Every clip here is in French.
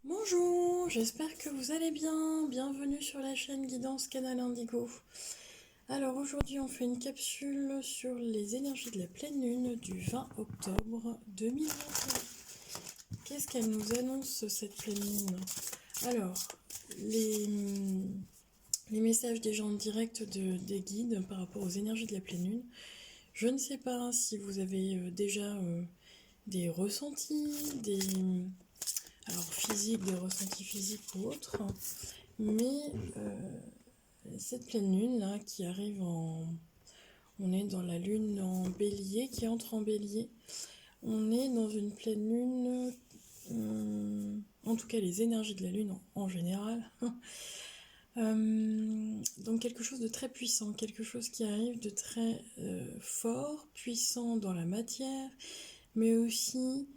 Bonjour, j'espère que vous allez bien. Bienvenue sur la chaîne Guidance Canal Indigo. Alors aujourd'hui on fait une capsule sur les énergies de la pleine lune du 20 octobre 2021. Qu'est-ce qu'elle nous annonce cette pleine lune? Alors, les, les messages des gens en direct des guides par rapport aux énergies de la pleine lune. Je ne sais pas si vous avez déjà des ressentis, alors physiques, des ressentis physiques ou autres. Mais cette pleine lune là qui arrive en... On est dans la lune en bélier qui entre en bélier. On est dans une pleine lune, en tout cas les énergies de la lune en général. Donc quelque chose de très puissant, quelque chose qui arrive de très fort, puissant dans la matière, mais aussi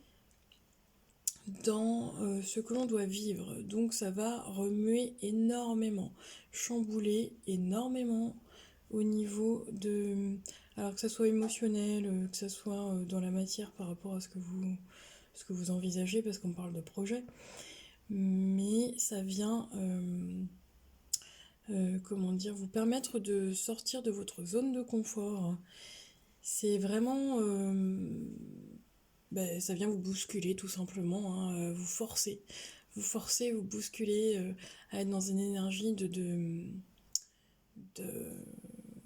dans ce que l'on doit vivre. Donc ça va remuer énormément, chambouler énormément au niveau de... Alors que ça soit émotionnel, que ça soit dans la matière par rapport à ce que vous envisagez, parce qu'on parle de projet. Mais ça vient, comment dire, vous permettre de sortir de votre zone de confort. C'est vraiment... ben, ça vient vous bousculer tout simplement, hein, vous forcer, vous bousculer à être dans une énergie de...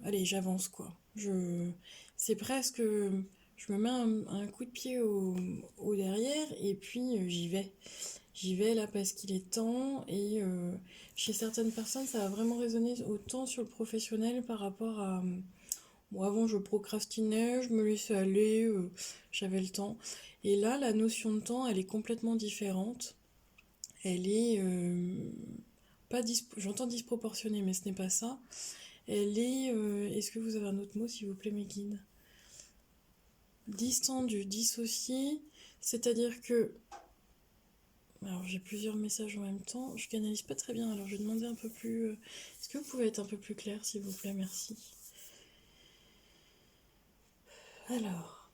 Allez, j'avance quoi. C'est presque, je me mets un coup de pied au derrière et puis j'y vais. J'y vais là parce qu'il est temps et chez certaines personnes ça va vraiment résonner autant sur le professionnel par rapport à... Bon, avant, je procrastinais, je me laissais aller, j'avais le temps. Et là, la notion de temps, elle est complètement différente. Elle est pas j'entends disproportionnée, mais ce n'est pas ça. Elle est, est-ce que vous avez un autre mot, s'il vous plaît, mes guides? Distendu, dissocié, c'est-à-dire que... Alors, j'ai plusieurs messages en même temps, je canalise pas très bien, alors je vais demander un peu plus... Est-ce que vous pouvez être un peu plus clair, s'il vous plaît? Merci. Alors...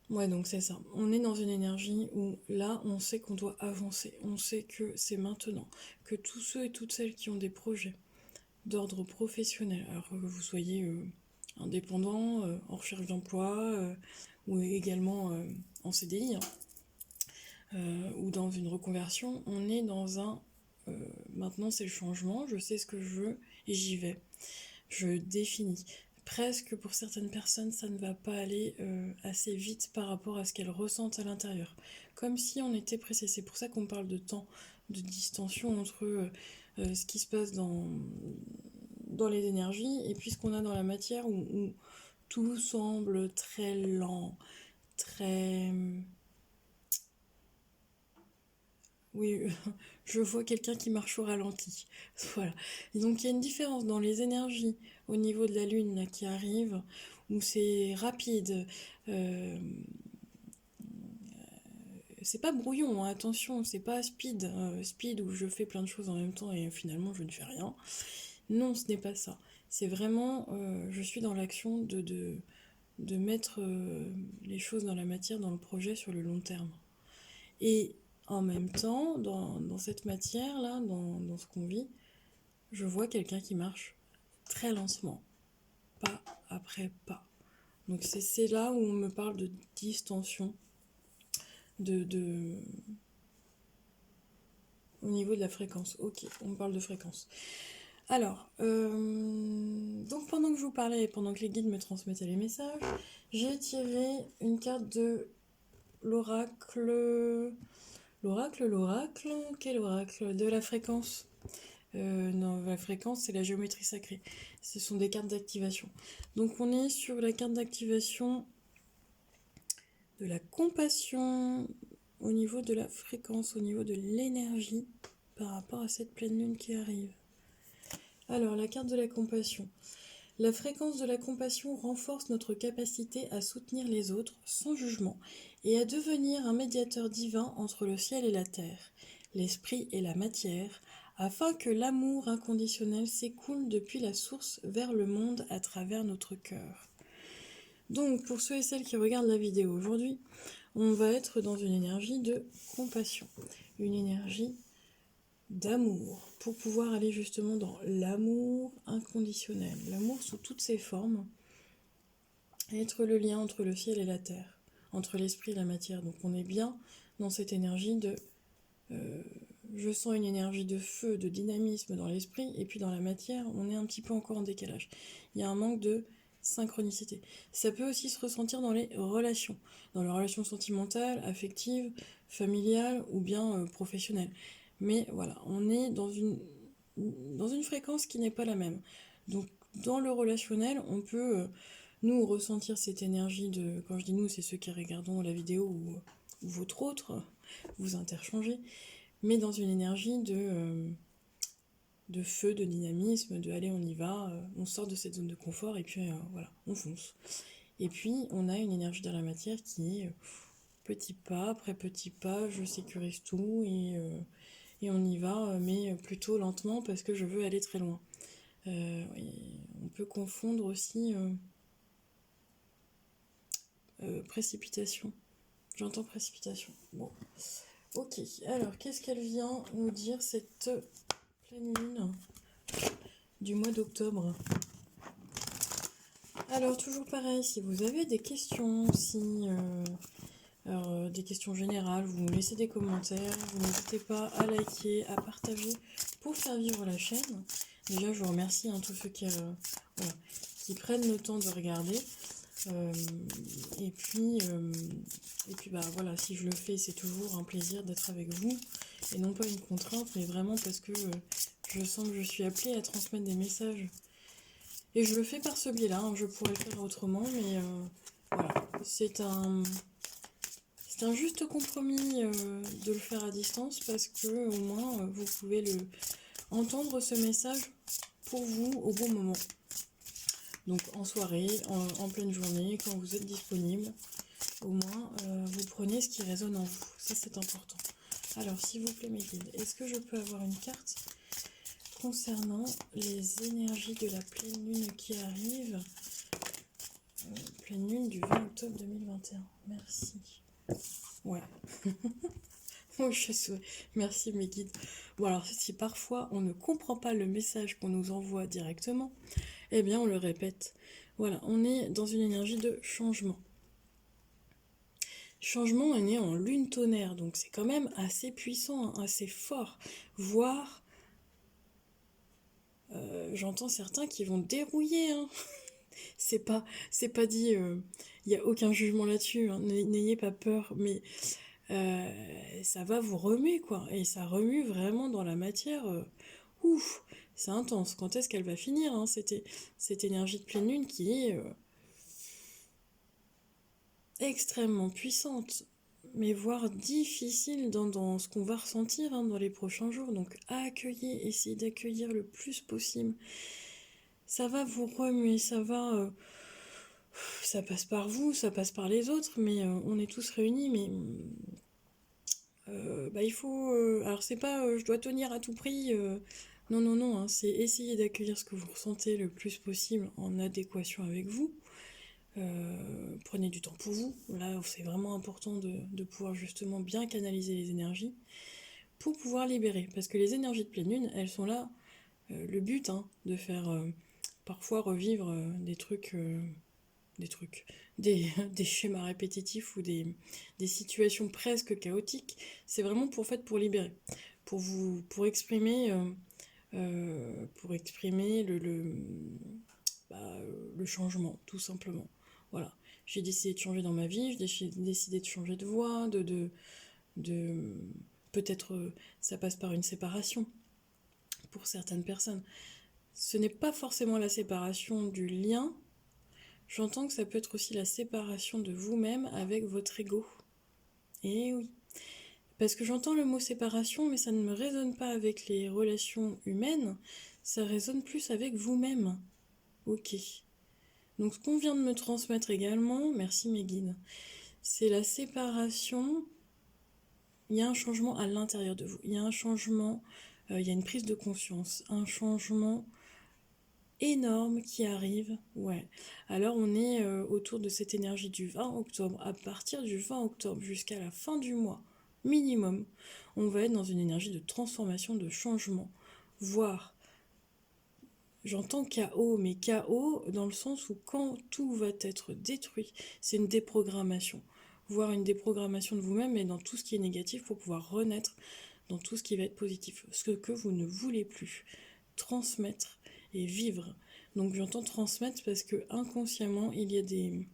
Ouais, donc c'est ça. On est dans une énergie où là, on sait qu'on doit avancer. On sait que c'est maintenant. Que tous ceux et toutes celles qui ont des projets d'ordre professionnel, alors que vous soyez indépendant, en recherche d'emploi, ou également en CDI, hein, ou dans une reconversion, on est dans un... maintenant c'est le changement, je sais ce que je veux et j'y vais. Je définis. Presque pour certaines personnes, ça ne va pas aller assez vite par rapport à ce qu'elles ressentent à l'intérieur. Comme si on était pressé. C'est pour ça qu'on parle de temps, de distension entre ce qui se passe dans les énergies et puis ce qu'on a dans la matière où tout semble très lent, très... Oui, je vois quelqu'un qui marche au ralenti. Voilà. Et donc il y a une différence dans les énergies au niveau de la Lune là, qui arrive, où c'est rapide. euh, c'est pas brouillon, hein, attention, c'est pas speed. Speed où je fais plein de choses en même temps et finalement je ne fais rien. Non, ce n'est pas ça. C'est vraiment, je suis dans l'action de mettre les choses dans la matière, dans le projet sur le long terme. Et en même temps, dans cette matière-là, dans ce qu'on vit, je vois quelqu'un qui marche très lentement, pas après pas. Donc c'est là où on me parle de distension, de au niveau de la fréquence. Ok, on parle de fréquence. Alors, donc pendant que je vous parlais et pendant que les guides me transmettaient les messages, j'ai tiré une carte de l'oracle. L'oracle, quel oracle? De la fréquence. Non, la fréquence, c'est la géométrie sacrée. Ce sont des cartes d'activation. Donc on est sur la carte d'activation de la compassion au niveau de la fréquence, au niveau de l'énergie par rapport à cette pleine lune qui arrive. Alors, la carte de la compassion. La fréquence de la compassion renforce notre capacité à soutenir les autres sans jugement et à devenir un médiateur divin entre le ciel et la terre, l'esprit et la matière, afin que l'amour inconditionnel s'écoule depuis la source vers le monde à travers notre cœur. Donc, pour ceux et celles qui regardent la vidéo aujourd'hui, on va être dans une énergie de compassion, une énergie d'amour, pour pouvoir aller justement dans l'amour inconditionnel, l'amour sous toutes ses formes, être le lien entre le ciel et la terre, entre l'esprit et la matière. Donc on est bien dans cette énergie de... je sens une énergie de feu, de dynamisme dans l'esprit, et puis dans la matière, on est un petit peu encore en décalage. Il y a un manque de synchronicité. Ça peut aussi se ressentir dans les relations sentimentales, affectives, familiales ou bien professionnelles. Mais voilà, on est dans une fréquence qui n'est pas la même. Donc dans le relationnel, on peut, nous, ressentir cette énergie de... Quand je dis nous, c'est ceux qui regardons la vidéo ou votre autre, vous interchangez, mais dans une énergie de feu, de dynamisme, de allez, on y va, on sort de cette zone de confort et puis voilà, on fonce. Et puis, on a une énergie dans la matière qui est petit pas après petit pas, je sécurise tout et on y va, mais plutôt lentement parce que je veux aller très loin. On peut confondre aussi précipitation. J'entends précipitation. Bon. Ok, alors qu'est-ce qu'elle vient nous dire cette pleine lune du mois d'octobre? Alors toujours pareil, si vous avez des questions, des questions générales, vous me laissez des commentaires, vous n'hésitez pas à liker, à partager pour faire vivre la chaîne. Déjà je vous remercie tous ceux voilà, qui prennent le temps de regarder. Et puis bah voilà, si je le fais, c'est toujours un plaisir d'être avec vous et non pas une contrainte, mais vraiment parce que je sens que je suis appelée à transmettre des messages. Et je le fais par ce biais-là, je pourrais le faire autrement, mais voilà, c'est un juste compromis de le faire à distance parce que au moins vous pouvez entendre ce message pour vous au bon moment. Donc en soirée, en pleine journée, quand vous êtes disponible, au moins vous prenez ce qui résonne en vous. Ça c'est important. Alors s'il vous plaît mes guides, est-ce que je peux avoir une carte concernant les énergies de la pleine lune qui arrive, pleine lune du 20 octobre 2021. Merci. Ouais. Oui, merci mes guides. Bon alors si parfois on ne comprend pas le message qu'on nous envoie directement, eh bien on le répète. Voilà, on est dans une énergie de changement. Changement, on est en lune tonnerre, donc c'est quand même assez puissant, assez fort, voire j'entends certains qui vont dérouiller. C'est pas dit, il n'y a aucun jugement là-dessus, n'ayez pas peur, mais ça va vous remuer, quoi. Et ça remue vraiment dans la matière. Ouf, c'est intense. Quand est-ce qu'elle va finir, cette énergie de pleine lune qui est extrêmement puissante, mais voire difficile dans ce qu'on va ressentir dans les prochains jours. Donc accueillez, essayez d'accueillir le plus possible. Ça va vous remuer, ça passe par vous, ça passe par les autres, mais on est tous réunis, mais il faut... alors c'est pas je dois tenir à tout prix, non, c'est essayer d'accueillir ce que vous ressentez le plus possible en adéquation avec vous. Prenez du temps pour vous, là c'est vraiment important de pouvoir justement bien canaliser les énergies pour pouvoir libérer, parce que les énergies de pleine lune, elles sont là, le but, de faire parfois revivre des schémas répétitifs ou des situations presque chaotiques, c'est vraiment pour libérer, pour exprimer le changement, tout simplement. Voilà. J'ai décidé de changer dans ma vie, j'ai décidé de changer de voie, de peut-être ça passe par une séparation pour certaines personnes. Ce n'est pas forcément la séparation du lien, j'entends que ça peut être aussi la séparation de vous-même avec votre ego. Et oui. Parce que j'entends le mot séparation, mais ça ne me résonne pas avec les relations humaines, ça résonne plus avec vous-même. Ok. Donc ce qu'on vient de me transmettre également, merci mes guides, c'est la séparation. Il y a un changement à l'intérieur de vous, il y a un changement, il y a une prise de conscience, un changement énorme qui arrive. Ouais. Alors on est autour de cette énergie du 20 octobre. À partir du 20 octobre jusqu'à la fin du mois, minimum, on va être dans une énergie de transformation, de changement, voire, j'entends chaos, mais chaos dans le sens où quand tout va être détruit, c'est une déprogrammation, voire une déprogrammation de vous-même, mais dans tout ce qui est négatif pour pouvoir renaître dans tout ce qui va être positif, ce que vous ne voulez plus transmettre et vivre. Donc j'entends transmettre parce que inconsciemment, il y a des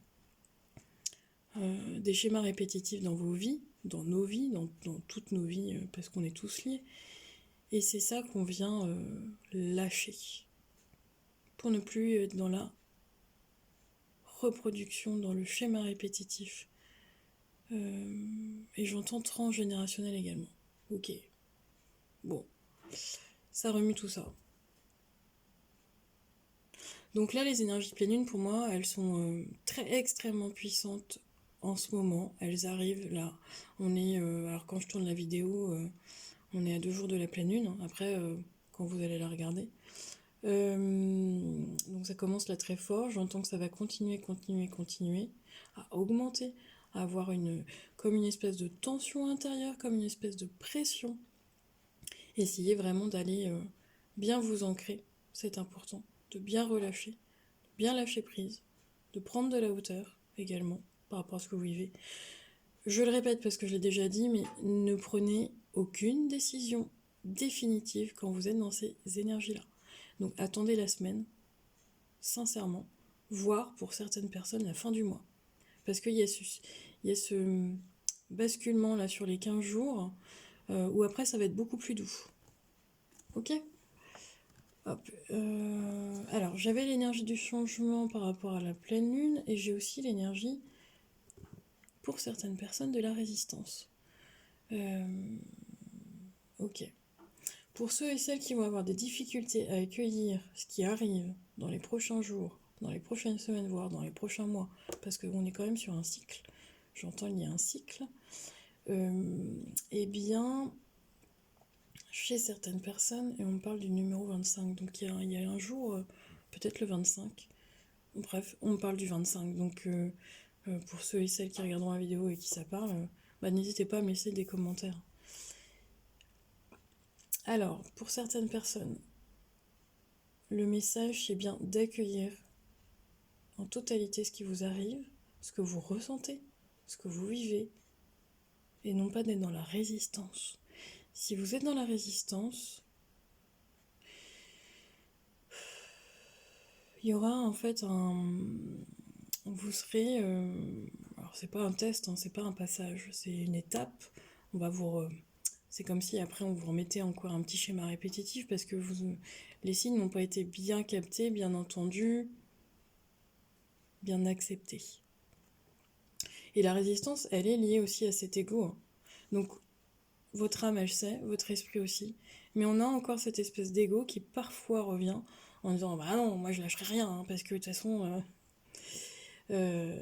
schémas répétitifs dans vos vies, dans nos vies, dans toutes nos vies, parce qu'on est tous liés. Et c'est ça qu'on vient lâcher pour ne plus être dans la reproduction, dans le schéma répétitif. Et j'entends transgénérationnel également. Ok. Bon. Ça remue tout ça. Donc là, les énergies de pleine lune, pour moi, elles sont extrêmement puissantes en ce moment. Elles arrivent là. On est, alors quand je tourne la vidéo, on est à 2 jours de la pleine lune. Après, quand vous allez la regarder. Donc ça commence là très fort. J'entends que ça va continuer à augmenter, à avoir comme une espèce de tension intérieure, comme une espèce de pression. Essayez vraiment d'aller bien vous ancrer, c'est important, de bien relâcher, de bien lâcher prise, de prendre de la hauteur également par rapport à ce que vous vivez. Je le répète parce que je l'ai déjà dit, mais ne prenez aucune décision définitive quand vous êtes dans ces énergies-là. Donc attendez la semaine, sincèrement, voire pour certaines personnes la fin du mois. Parce qu'il y a ce basculement là sur les 15 jours où après ça va être beaucoup plus doux. Ok ? Hop. Alors j'avais l'énergie du changement par rapport à la pleine lune et j'ai aussi l'énergie pour certaines personnes de la résistance. Ok. Pour ceux et celles qui vont avoir des difficultés à accueillir ce qui arrive dans les prochains jours, dans les prochaines semaines, voire dans les prochains mois, parce qu'on est quand même sur un cycle, j'entends il y a un cycle, eh bien, chez certaines personnes, et on me parle du numéro 25, donc il y a un jour, peut-être le 25, bref, on me parle du 25, donc pour ceux et celles qui regarderont la vidéo et qui ça parle, n'hésitez pas à me laisser des commentaires. Alors, pour certaines personnes, le message, c'est bien d'accueillir en totalité ce qui vous arrive, ce que vous ressentez, ce que vous vivez, et non pas d'être dans la résistance. Si vous êtes dans la résistance, il y aura en fait vous serez... alors c'est pas un test, hein, c'est pas un passage, c'est une étape. On va c'est comme si après on vous remettait encore un petit schéma répétitif parce que les signes n'ont pas été bien captés, bien entendus, bien acceptés. Et la résistance, elle est liée aussi à cet ego. Hein. Donc votre âme, elle sait, votre esprit aussi. Mais on a encore cette espèce d'ego qui parfois revient en disant bah non, moi je lâcherai rien, hein, parce que de toute façon, je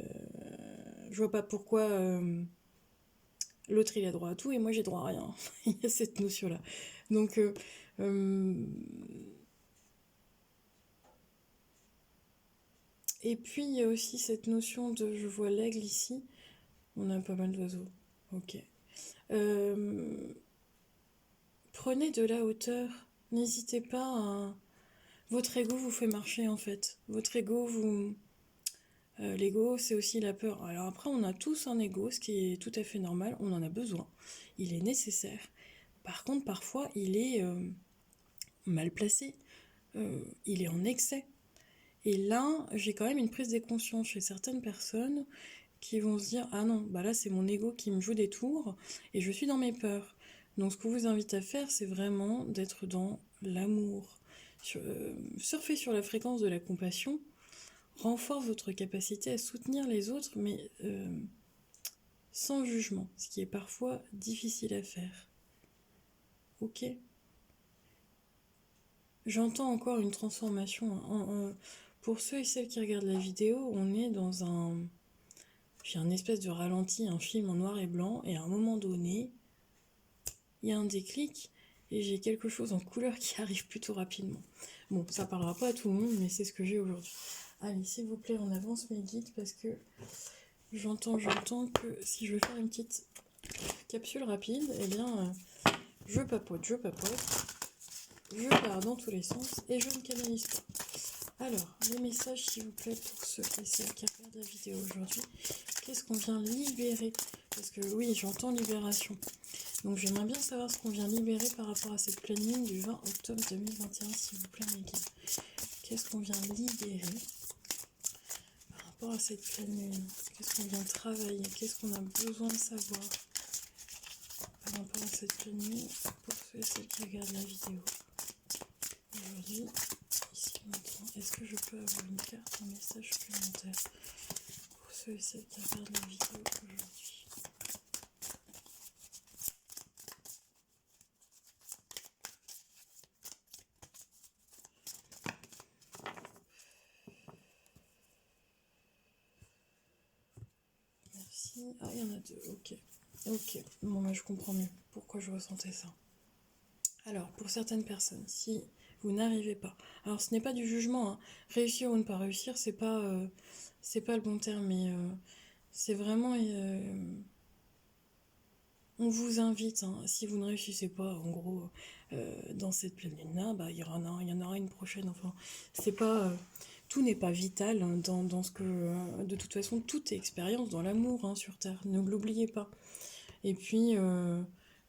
vois pas pourquoi l'autre il a droit à tout et moi j'ai droit à rien. Il y a cette notion-là. Donc, et puis il y a aussi cette notion de, je vois l'aigle ici, on a pas mal d'oiseaux. Ok. Prenez de la hauteur. N'hésitez pas à... Votre ego vous fait marcher en fait. Votre ego vous... l'ego, c'est aussi la peur. Alors après, on a tous un ego, ce qui est tout à fait normal. On en a besoin. Il est nécessaire. Par contre, parfois, il est mal placé. Il est en excès. Et là, j'ai quand même une prise de conscience chez certaines personnes qui vont se dire « Ah non, bah là, c'est mon ego qui me joue des tours et je suis dans mes peurs. » Donc ce qu'on vous invite à faire, c'est vraiment d'être dans l'amour. Surfer sur la fréquence de la compassion renforce votre capacité à soutenir les autres, mais sans jugement, ce qui est parfois difficile à faire. Ok ? J'entends encore une transformation. Pour ceux et celles qui regardent la vidéo, on est dans j'ai un espèce de ralenti, un film en noir et blanc, et à un moment donné, il y a un déclic, et j'ai quelque chose en couleur qui arrive plutôt rapidement. Bon, ça parlera pas à tout le monde, mais c'est ce que j'ai aujourd'hui. Allez, s'il vous plaît, on avance mes guides, parce que j'entends que si je veux faire une petite capsule rapide, eh bien, je papote, je pars dans tous les sens, et je ne canalise pas. Alors, les messages, s'il vous plaît, pour ceux et celles qui regardent la vidéo aujourd'hui. Qu'est-ce qu'on vient libérer? Parce que oui, j'entends libération. Donc j'aimerais bien savoir ce qu'on vient libérer par rapport à cette pleine lune du 20 octobre 2021, s'il vous plaît, mes guides. Qu'est-ce qu'on vient libérer par rapport à cette pleine lune? Qu'est-ce qu'on vient travailler? Qu'est-ce qu'on a besoin de savoir par rapport à cette pleine lune pour ceux et celles qui regardent la vidéo aujourd'hui? Ici maintenant, est-ce que je peux avoir une carte, un message supplémentaire pour ceux et celles qui regardent la vidéo aujourd'hui? Merci. Ah, il y en a deux, ok. Ok, bon, bah, je comprends mieux pourquoi je ressentais ça. Alors, pour certaines personnes, si vous n'arrivez pas, alors ce n'est pas du jugement, hein. Réussir ou ne pas réussir, c'est pas le bon terme, mais c'est vraiment, on vous invite, hein, si vous ne réussissez pas, en gros, dans cette pleine lune-là, bah, il y en aura une prochaine, enfin, c'est pas, tout n'est pas vital, hein, dans ce que, de toute façon, tout est expérience dans l'amour, hein, sur Terre, ne l'oubliez pas. Et puis,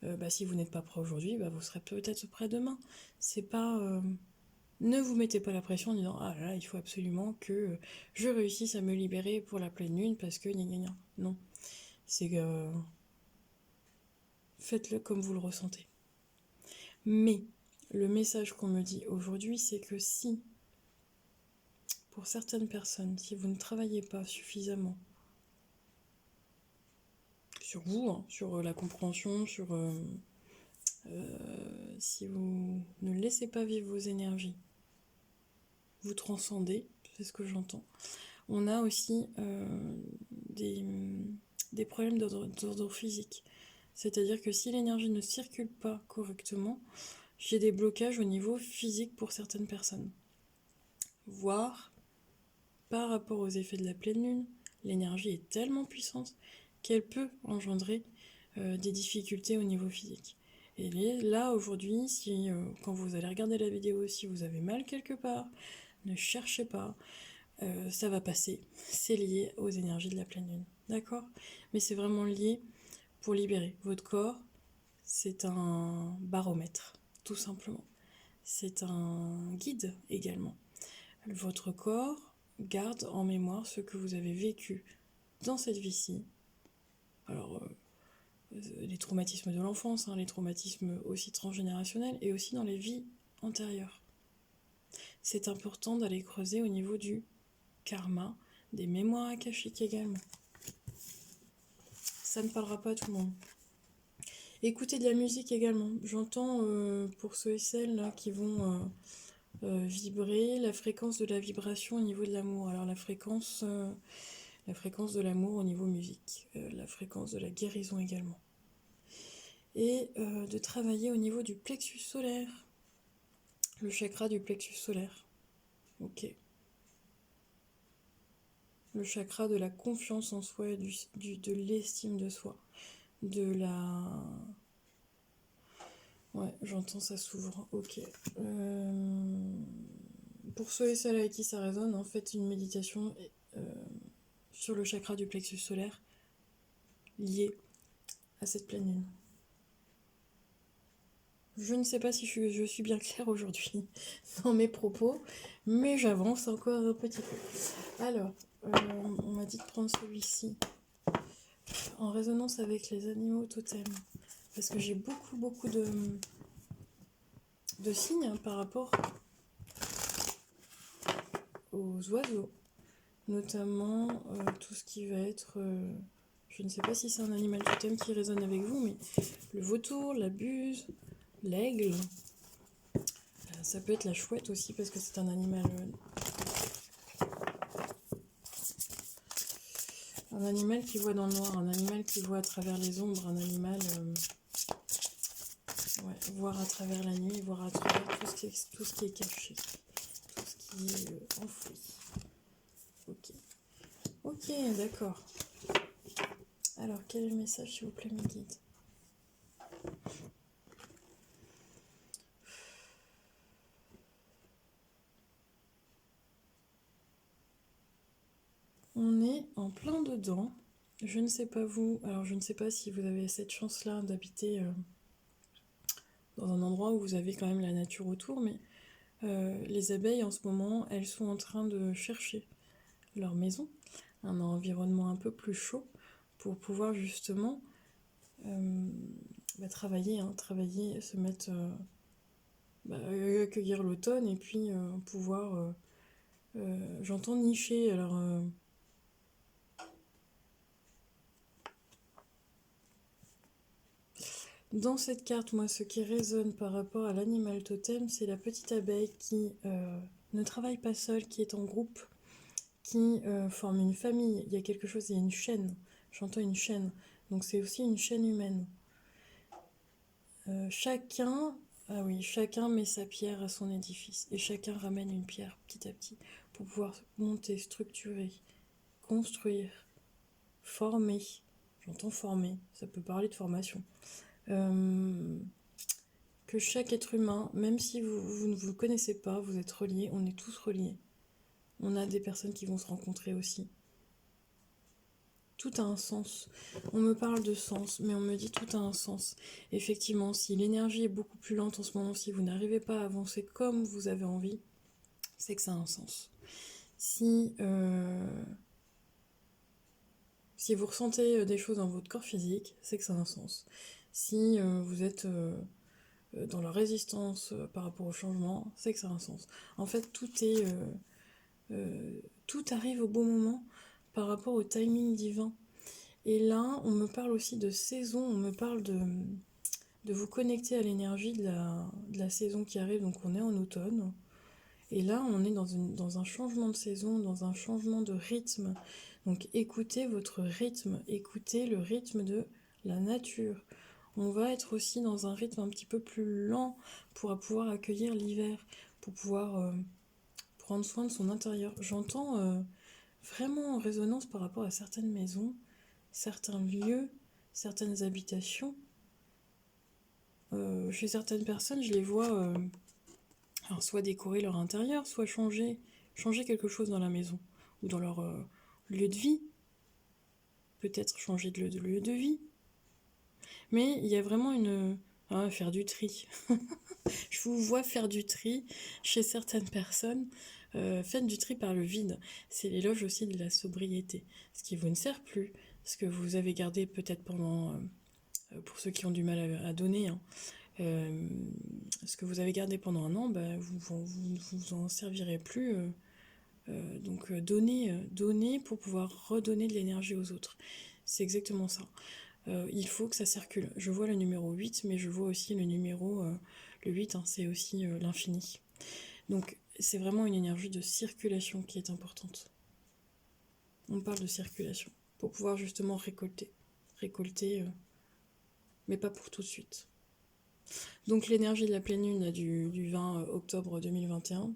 bah, si vous n'êtes pas prêt aujourd'hui, bah, vous serez peut-être prêt demain. C'est pas... ne vous mettez pas la pression en disant « Ah là, il faut absolument que je réussisse à me libérer pour la pleine lune parce que gna gna gna ». Non, c'est que... faites-le comme vous le ressentez. Mais, le message qu'on me dit aujourd'hui, c'est que si, pour certaines personnes, si vous ne travaillez pas suffisamment sur vous, hein, sur la compréhension, sur... si vous ne laissez pas vivre vos énergies, vous transcendez, c'est ce que j'entends. On a aussi des problèmes d'ordre physique. C'est-à-dire que si l'énergie ne circule pas correctement, j'ai des blocages au niveau physique pour certaines personnes. Voire, par rapport aux effets de la pleine lune, l'énergie est tellement puissante qu'elle peut engendrer des difficultés au niveau physique. Et là, aujourd'hui, si quand vous allez regarder la vidéo, si vous avez mal quelque part, ne cherchez pas, ça va passer. C'est lié aux énergies de la pleine lune. D'accord? Mais c'est vraiment lié pour libérer. Votre corps, c'est un baromètre, tout simplement. C'est un guide également. Votre corps garde en mémoire ce que vous avez vécu dans cette vie-ci. Alors, les traumatismes de l'enfance, hein, les traumatismes aussi transgénérationnels et aussi dans les vies antérieures. C'est important d'aller creuser au niveau du karma, des mémoires akashiques également. Ça ne parlera pas à tout le monde. Écoutez de la musique également. J'entends pour ceux et celles là, qui vont vibrer la fréquence de la vibration au niveau de l'amour. Alors la fréquence de l'amour au niveau musique, la fréquence de la guérison également. Et de travailler au niveau du plexus solaire, le chakra du plexus solaire. Ok. Le chakra de la confiance en soi et de l'estime de soi. De la... Ouais, j'entends ça s'ouvre. Ok. Pour ceux et celles avec qui ça résonne, en fait, une méditation sur le chakra du plexus solaire lié à cette pleine lune. Je ne sais pas si je suis bien claire aujourd'hui dans mes propos, mais j'avance encore un petit peu. Alors, on m'a dit de prendre celui-ci en résonance avec les animaux totems, parce que j'ai beaucoup de signes, hein, par rapport aux oiseaux, notamment tout ce qui va être... je ne sais pas si c'est un animal totem qui résonne avec vous, mais le vautour, la buse, l'aigle, ça peut être la chouette aussi, parce que c'est un animal... un animal qui voit dans le noir, un animal qui voit à travers les ombres, un animal Ouais, voir à travers la nuit, voir à travers tout ce qui est caché, tout ce qui est enfoui. Ok. Ok, d'accord. Alors, quel est le message, s'il vous plaît, mes guides? On est en plein dedans. Je ne sais pas vous, alors je ne sais pas si vous avez cette chance-là d'habiter dans un endroit où vous avez quand même la nature autour, mais les abeilles en ce moment, elles sont en train de chercher leur maison, un environnement un peu plus chaud pour pouvoir justement travailler, travailler, se mettre, accueillir l'automne et puis pouvoir, j'entends nicher, alors dans cette carte, moi, ce qui résonne par rapport à l'animal totem, c'est la petite abeille qui ne travaille pas seule, qui est en groupe, qui forme une famille. Il y a quelque chose, il y a une chaîne. J'entends une chaîne. Donc c'est aussi une chaîne humaine. Chacun, ah oui, chacun met sa pierre à son édifice. Et chacun ramène une pierre petit à petit pour pouvoir monter, structurer, construire, former. J'entends former, ça peut parler de formation. Que chaque être humain, même si vous ne vous connaissez pas, vous êtes reliés, on est tous reliés. On a des personnes qui vont se rencontrer aussi. Tout a un sens. On me parle de sens, mais on me dit tout a un sens. Effectivement, si l'énergie est beaucoup plus lente en ce moment, si vous n'arrivez pas à avancer comme vous avez envie, c'est que ça a un sens. Si vous ressentez des choses dans votre corps physique, c'est que ça a un sens. Si vous êtes dans la résistance par rapport au changement, c'est que ça a un sens. En fait, tout arrive au bon moment par rapport au timing divin. Et là, on me parle aussi de saison, on me parle de vous connecter à l'énergie de la saison qui arrive, donc on est en automne. Et là, on est dans un changement de saison, dans un changement de rythme. Donc écoutez votre rythme, écoutez le rythme de la nature. On va être aussi dans un rythme un petit peu plus lent pour pouvoir accueillir l'hiver, pour pouvoir prendre soin de son intérieur. J'entends vraiment en résonance par rapport à certaines maisons, certains lieux, certaines habitations. Chez certaines personnes, je les vois alors soit décorer leur intérieur, soit changer quelque chose dans la maison ou dans leur lieu de vie. Peut-être changer de lieu de vie. Mais il y a vraiment faire du tri. Je vous vois faire du tri chez certaines personnes. Faites du tri par le vide. C'est l'éloge aussi de la sobriété. Ce qui vous ne sert plus, ce que vous avez gardé peut-être pendant... pour ceux qui ont du mal à donner, hein. Ce que vous avez gardé pendant un an, vous vous en servirez plus. Donc donner pour pouvoir redonner de l'énergie aux autres. C'est exactement ça. Il faut que ça circule. Je vois le numéro 8, mais je vois aussi le numéro... le 8, hein, c'est aussi l'infini. Donc c'est vraiment une énergie de circulation qui est importante. On parle de circulation. Pour pouvoir justement récolter. Récolter, mais pas pour tout de suite. Donc l'énergie de la pleine lune du 20 octobre 2021,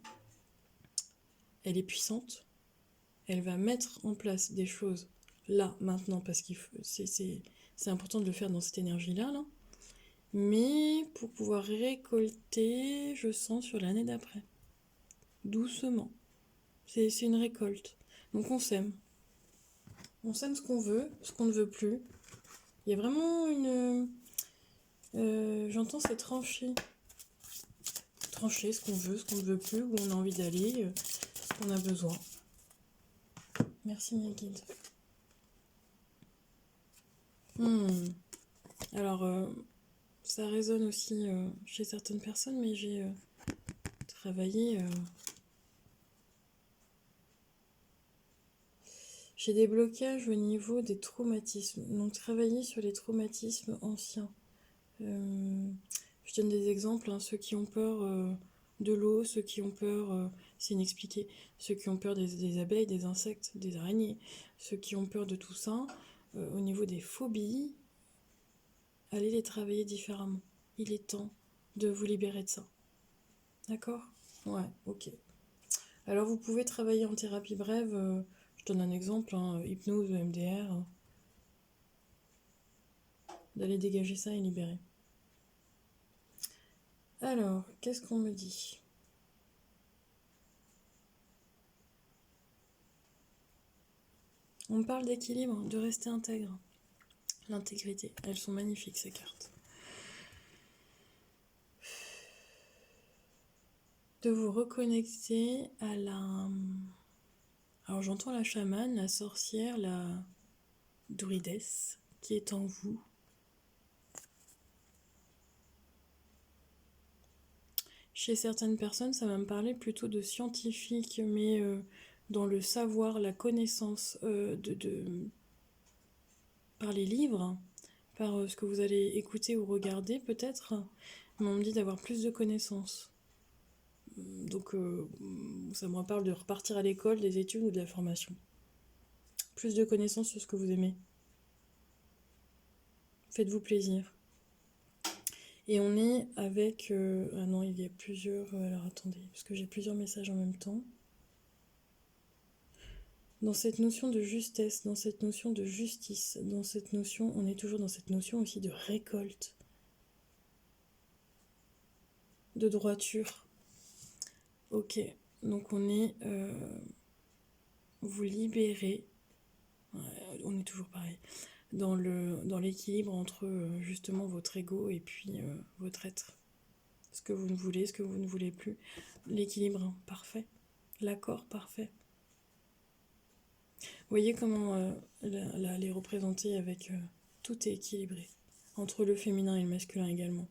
elle est puissante. Elle va mettre en place des choses là, maintenant, parce que c'est important de le faire dans cette énergie-là. Là. Mais pour pouvoir récolter, je sens sur l'année d'après. Doucement. C'est une récolte. Donc on sème. On sème ce qu'on veut, ce qu'on ne veut plus. Il y a vraiment une... j'entends ces tranchées. Trancher ce qu'on veut, ce qu'on ne veut plus, où on a envie d'aller, ce qu'on a besoin. Merci mes guides. Alors, ça résonne aussi chez certaines personnes, mais j'ai travaillé... j'ai des blocages au niveau des traumatismes. Donc, travailler sur les traumatismes anciens. Je donne des exemples, hein, ceux qui ont peur de l'eau, ceux qui ont peur, c'est inexpliqué, ceux qui ont peur des abeilles, des insectes, des araignées, ceux qui ont peur de tout ça, au niveau des phobies, allez les travailler différemment. il est temps de vous libérer de ça. D'accord? Ouais, ok. Alors vous pouvez travailler en thérapie brève, je donne un exemple, hein, hypnose ou MDR, d'aller dégager ça et libérer. Alors, qu'est-ce qu'on me dit? On me parle d'équilibre, de rester intègre. L'intégrité, elles sont magnifiques ces cartes. De vous reconnecter à la... Alors j'entends la chamane, la sorcière, la druidesse qui est en vous. Chez certaines personnes, ça va me parler plutôt de scientifique, mais dans le savoir, la connaissance par les livres, par ce que vous allez écouter ou regarder peut-être, mais on me dit d'avoir plus de connaissances. Donc ça me parle de repartir à l'école, des études ou de la formation. Plus de connaissances sur ce que vous aimez. Faites-vous plaisir. Et on est avec... ah non, il y a plusieurs... alors attendez, parce que j'ai plusieurs messages en même temps. Dans cette notion de justesse, dans cette notion de justice, dans cette notion... On est toujours dans cette notion aussi de récolte. De droiture. Ok, donc on est... vous libérez. Ouais, on est toujours pareil. Dans l'équilibre entre justement votre ego et puis votre être. Ce que vous ne voulez, ce que vous ne voulez plus. L'équilibre parfait. L'accord parfait. Vous voyez comment là, les représenter avec tout est équilibré. Entre le féminin et le masculin également.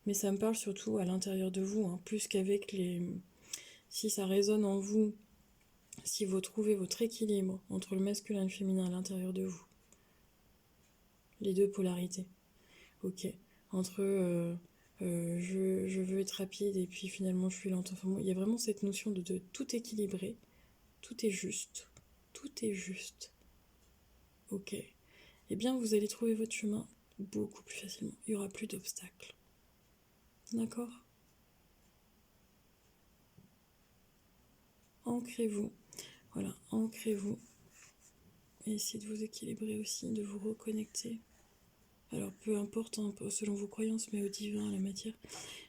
Mais ça me parle surtout à l'intérieur de vous, hein, plus qu'avec les... Si ça résonne en vous, si vous trouvez votre équilibre entre le masculin et le féminin à l'intérieur de vous, les deux polarités, ok, entre je veux être rapide et puis finalement je suis lente, enfin bon, il y a vraiment cette notion de tout équilibré, tout est juste, ok, eh bien vous allez trouver votre chemin beaucoup plus facilement, il n'y aura plus d'obstacles, d'accord? Ancrez-vous, voilà, ancrez-vous, et essayez de vous équilibrer aussi, de vous reconnecter. Alors peu importe, hein, selon vos croyances, mais au divin, à la matière.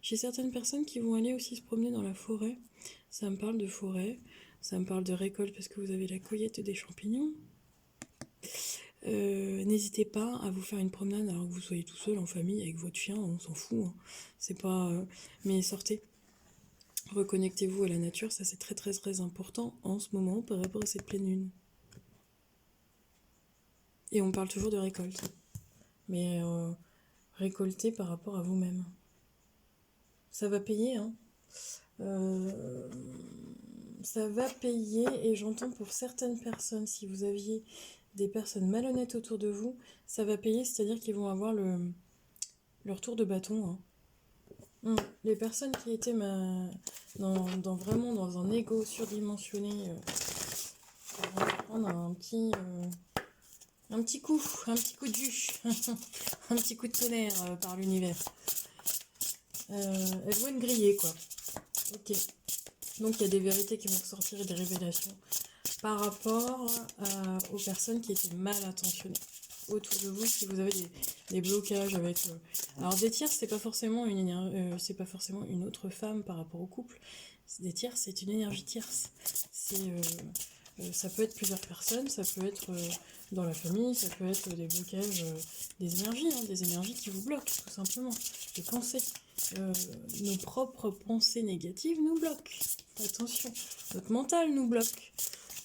J'ai certaines personnes qui vont aller aussi se promener dans la forêt. Ça me parle de forêt, ça me parle de récolte parce que vous avez la cueillette des champignons. N'hésitez pas à vous faire une promenade alors que vous soyez tout seul en famille avec votre chien, on s'en fout. Hein. C'est pas, mais sortez. Reconnectez-vous à la nature, ça c'est très très très important en ce moment par rapport à cette pleine lune. Et on parle toujours de récolte. Mais récolter par rapport à vous-même. Ça va payer, hein. Ça va payer, et j'entends pour certaines personnes, si vous aviez des personnes malhonnêtes autour de vous, ça va payer, c'est-à-dire qu'ils vont avoir leur tour de bâton. Hein. Les personnes qui étaient vraiment dans un ego surdimensionné, vont prendre un petit coup de jus, un petit coup de tonnerre par l'univers. Elles vont être grillées, quoi. Ok. Donc il y a des vérités qui vont ressortir et des révélations par rapport aux personnes qui étaient mal intentionnées autour de vous, si vous avez des blocages avec... Alors des tiers, c'est pas forcément c'est pas forcément une autre femme par rapport au couple. Des tiers, c'est une énergie tierce. Ça peut être plusieurs personnes, ça peut être dans la famille, ça peut être des blocages, des énergies qui vous bloquent, tout simplement. Des pensées. Nos propres pensées négatives nous bloquent. Attention, notre mental nous bloque.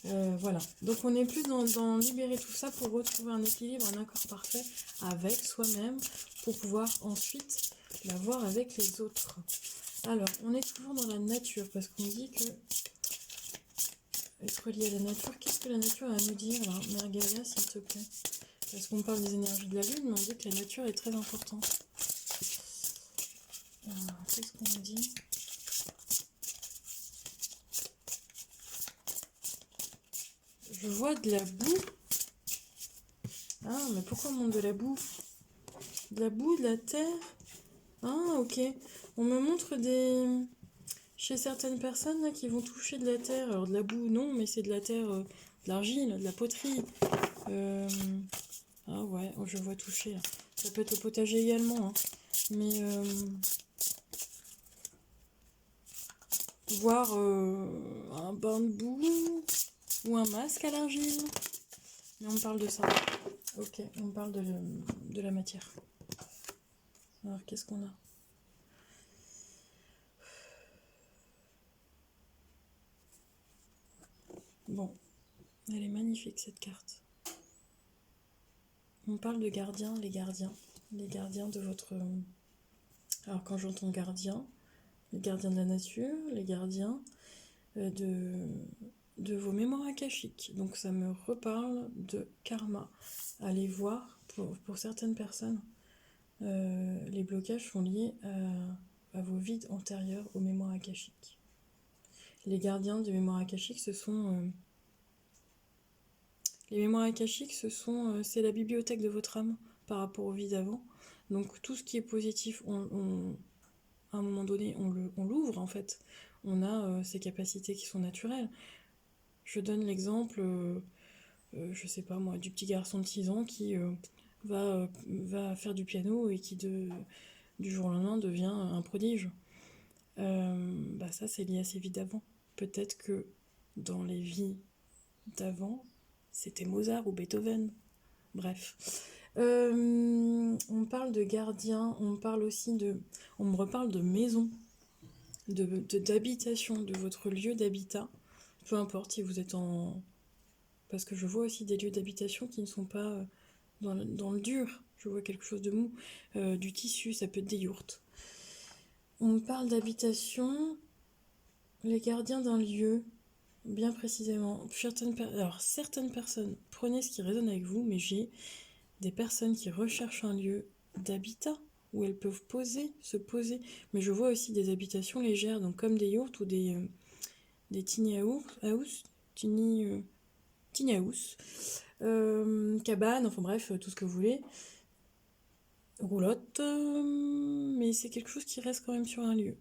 Voilà, donc on est plus dans libérer tout ça pour retrouver un équilibre, un accord parfait avec soi-même pour pouvoir ensuite l'avoir avec les autres. Alors, on est toujours dans la nature parce qu'on dit que être lié à la nature, qu'est-ce que la nature a à nous dire là, Mère Gaïa, s'il te plaît? Parce qu'on parle des énergies de la lune, mais on dit que la nature est très importante. Qu'est-ce qu'on me dit? Je vois de la boue. Ah, mais pourquoi on monte de la boue? De la boue, de la terre? Ah, ok. On me montre des... Chez certaines personnes là, qui vont toucher de la terre, alors de la boue, non, mais c'est de la terre, de l'argile, de la poterie. Euh, Ah ouais, oh, je vois toucher là. Ça peut être au potager également, hein. Mais voir un bain de boue ou un masque à l'argile. Mais on parle de ça. Ok, on parle de la matière. Alors qu'est-ce qu'on a? Bon, elle est magnifique cette carte. On parle de gardiens, les gardiens. Les gardiens de votre... Alors quand j'entends gardien, les gardiens de la nature, les gardiens de vos mémoires akashiques. Donc ça me reparle de karma. Allez voir, pour certaines personnes, les blocages sont liés à vos vides antérieurs aux mémoires akashiques. Les gardiens des mémoires akashiques, ce sont... les mémoires akashiques, c'est la bibliothèque de votre âme par rapport aux vies d'avant. Donc tout ce qui est positif, à un moment donné, on l'ouvre en fait. On a ces capacités qui sont naturelles. Je donne l'exemple, je sais pas moi, du petit garçon de 6 ans qui va faire du piano et qui du jour au lendemain devient un prodige. Bah ça c'est lié à ses vies d'avant. Peut-être que dans les vies d'avant, c'était Mozart ou Beethoven. Bref. On parle de gardien, on parle aussi de... On me reparle de maison, d'habitation, de votre lieu d'habitat. Peu importe si vous êtes en... Parce que je vois aussi des lieux d'habitation qui ne sont pas dans le dur. Je vois quelque chose de mou. Du tissu, ça peut être des yourtes. On parle d'habitation, les gardiens d'un lieu, bien précisément. Alors, certaines personnes, prenez ce qui résonne avec vous, mais j'ai des personnes qui recherchent un lieu d'habitat où elles peuvent se poser. Mais je vois aussi des habitations légères, donc comme des yourtes ou des tiny house, tiny house, cabane, enfin bref, tout ce que vous voulez. Roulotte, mais c'est quelque chose qui reste quand même sur un lieu.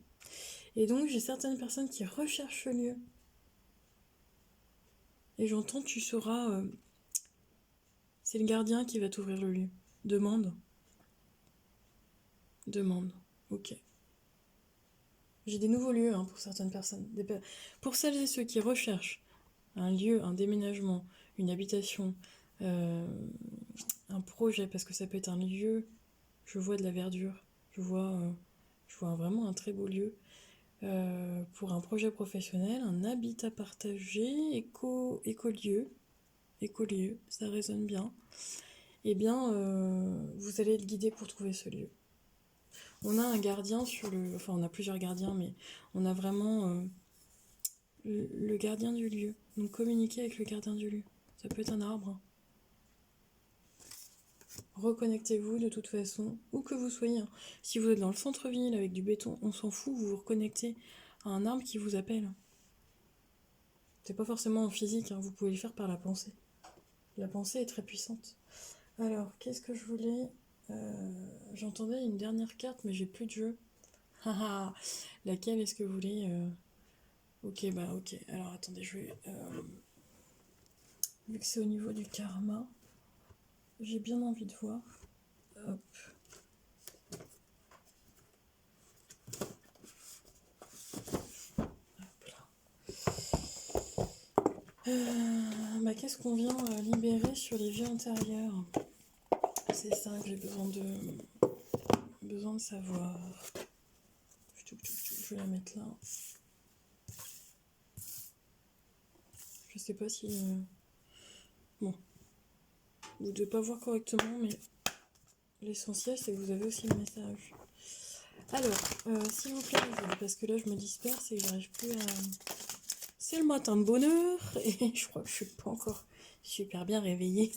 Et donc j'ai certaines personnes qui recherchent ce lieu. Et j'entends tu seras... c'est le gardien qui va t'ouvrir le lieu. Demande. Demande. Ok. J'ai des nouveaux lieux hein, pour certaines personnes. Pour celles et ceux qui recherchent un lieu, un déménagement, une habitation, euh, un projet, parce que ça peut être un lieu, je vois de la verdure, je vois vraiment un très beau lieu. Pour un projet professionnel, un habitat partagé, écolieu, ça résonne bien, eh bien, vous allez être guidé pour trouver ce lieu. On a un gardien sur le... Enfin, on a plusieurs gardiens, mais on a vraiment le gardien du lieu. Donc, communiquer avec le gardien du lieu. Ça peut être un arbre. Reconnectez-vous de toute façon, où que vous soyez. Si vous êtes dans le centre-ville avec du béton, on s'en fout, vous vous reconnectez à un arbre qui vous appelle. C'est pas forcément en physique, hein, vous pouvez le faire par la pensée. La pensée est très puissante. Alors, qu'est-ce que je voulais J'entendais une dernière carte, mais j'ai plus de jeu. Haha, laquelle est-ce que vous voulez Ok, bah ok. Alors attendez, je vais... vu que c'est au niveau du karma, j'ai bien envie de voir. Hop. Hop là. Bah qu'est-ce qu'on vient libérer sur les vies antérieures? C'est ça que j'ai besoin de savoir. Je vais la mettre là. Je sais pas si... Bon. Vous ne devez pas voir correctement, mais l'essentiel, c'est que vous avez aussi le message. Alors, s'il vous plaît, parce que là, je me disperse et j'arrive plus à... C'est le matin de bonheur et je crois que je suis pas encore super bien réveillée.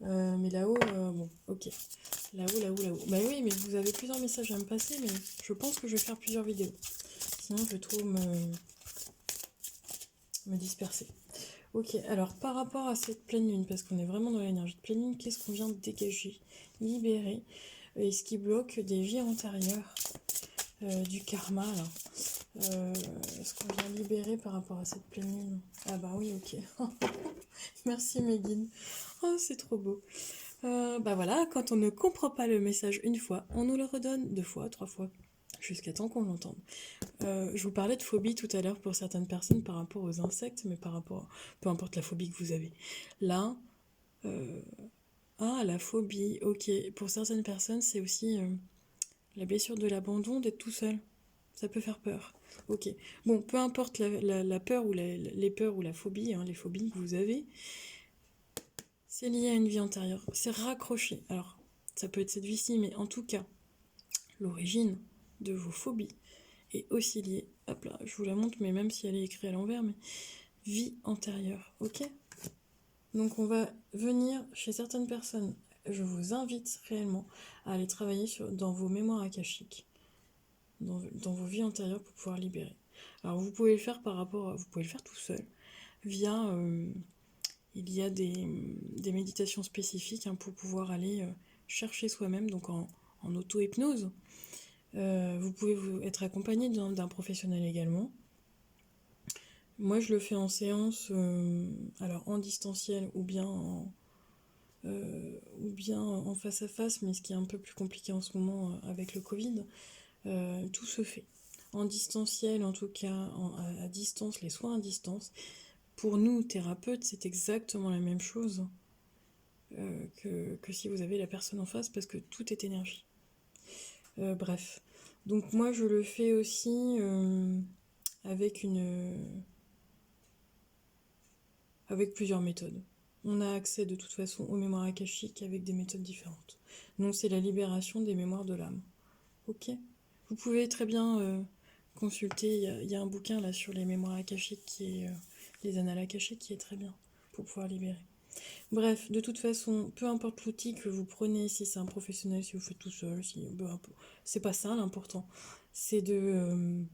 Mais là-haut, bon, ok. Là-haut. Bah oui, mais vous avez plusieurs messages à me passer, mais je pense que je vais faire plusieurs vidéos. Sinon, je vais trop me disperser. Ok, alors par rapport à cette pleine lune, parce qu'on est vraiment dans l'énergie de pleine lune, qu'est-ce qu'on vient de dégager, libérer et ce qui bloque des vies antérieures, du karma là. Ce qu'on vient libérer par rapport à cette pleine lune. Ah bah oui, ok. Merci mes guides. Oh, c'est trop beau. Bah voilà, quand on ne comprend pas le message une fois, on nous le redonne 2 fois, 3 fois, jusqu'à temps qu'on l'entende. Je vous parlais de phobie tout à l'heure pour certaines personnes par rapport aux insectes, mais par rapport, peu importe la phobie que vous avez. Là, la phobie, ok. Pour certaines personnes, c'est aussi la blessure de l'abandon, d'être tout seul. Ça peut faire peur. Ok. Bon, peu importe la peur ou les peurs ou la phobie, hein, les phobies que vous avez, c'est lié à une vie antérieure. C'est raccroché. Alors, ça peut être cette vie-ci, mais en tout cas, l'origine de vos phobies est aussi liée. Hop là, je vous la montre, mais même si elle est écrite à l'envers, mais vie antérieure. Ok ? Donc, on va venir chez certaines personnes. Je vous invite réellement à aller travailler dans vos mémoires akashiques, dans vos vies antérieures pour pouvoir libérer. Alors, vous pouvez le faire vous pouvez le faire tout seul via il y a des méditations spécifiques, hein, pour pouvoir aller chercher soi-même, donc en auto-hypnose. Vous pouvez être accompagné d'un professionnel également. Moi, je le fais en séance, alors en distanciel ou bien en face à face, mais ce qui est un peu plus compliqué en ce moment avec le Covid, tout se fait. En distanciel, en tout cas, à distance, les soins à distance. Pour nous, thérapeutes, c'est exactement la même chose que si vous avez la personne en face, parce que tout est énergie. Bref. Donc moi, je le fais aussi avec plusieurs méthodes. On a accès de toute façon aux mémoires akashiques avec des méthodes différentes. Donc c'est la libération des mémoires de l'âme. Ok ? Vous pouvez très bien consulter, il y a un bouquin là sur les mémoires akashiques qui est les annales akashiques qui est très bien pour pouvoir libérer. Bref, de toute façon, peu importe l'outil que vous prenez, si c'est un professionnel, si vous faites tout seul, c'est pas ça l'important. C'est de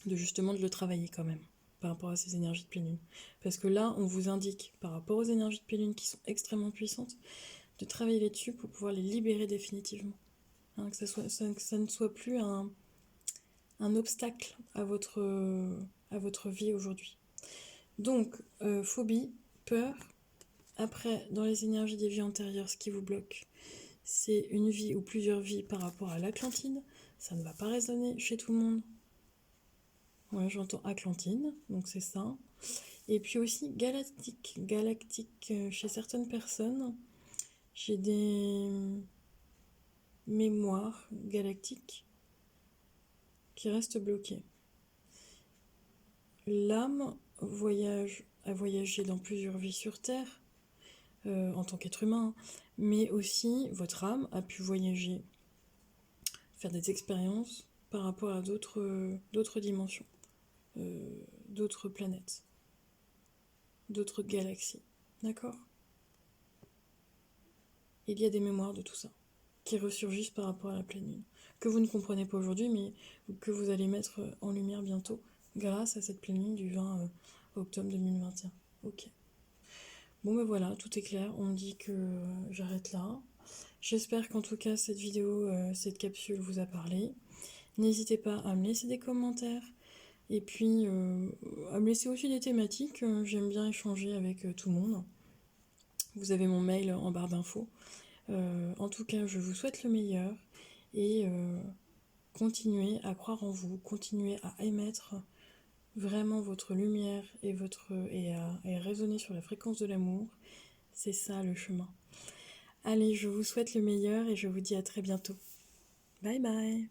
justement de le travailler quand même par rapport à ces énergies de pleine lune. Parce que là, on vous indique, par rapport aux énergies de pleine lune qui sont extrêmement puissantes, de travailler là-dessus pour pouvoir les libérer définitivement. Hein, que ça ne soit plus un obstacle à votre vie aujourd'hui. Donc, phobie, peur. Après, dans les énergies des vies antérieures, ce qui vous bloque, c'est une vie ou plusieurs vies par rapport à l'Atlantide. Ça ne va pas résonner chez tout le monde. Ouais, j'entends Atlantide, donc c'est ça. Et puis aussi galactique. Galactique, chez certaines personnes, j'ai des mémoires galactiques qui restent bloquées. L'âme a voyagé dans plusieurs vies sur Terre, en tant qu'être humain, mais aussi votre âme a pu voyager, faire des expériences par rapport à d'autres dimensions, d'autres planètes, d'autres galaxies. D'accord ? Il y a des mémoires de tout ça qui ressurgissent par rapport à la pleine lune, que vous ne comprenez pas aujourd'hui, mais que vous allez mettre en lumière bientôt grâce à cette pleine lune du 20 octobre 2021. Ok. Bon ben voilà, tout est clair, on me dit que j'arrête là. J'espère qu'en tout cas cette vidéo, cette capsule vous a parlé. N'hésitez pas à me laisser des commentaires et puis à me laisser aussi des thématiques. J'aime bien échanger avec tout le monde. Vous avez mon mail en barre d'infos. En tout cas, je vous souhaite le meilleur et continuez à croire en vous, continuez à émettre vraiment votre lumière et à résonner sur la fréquence de l'amour. C'est ça le chemin. Allez, je vous souhaite le meilleur et je vous dis à très bientôt. Bye bye.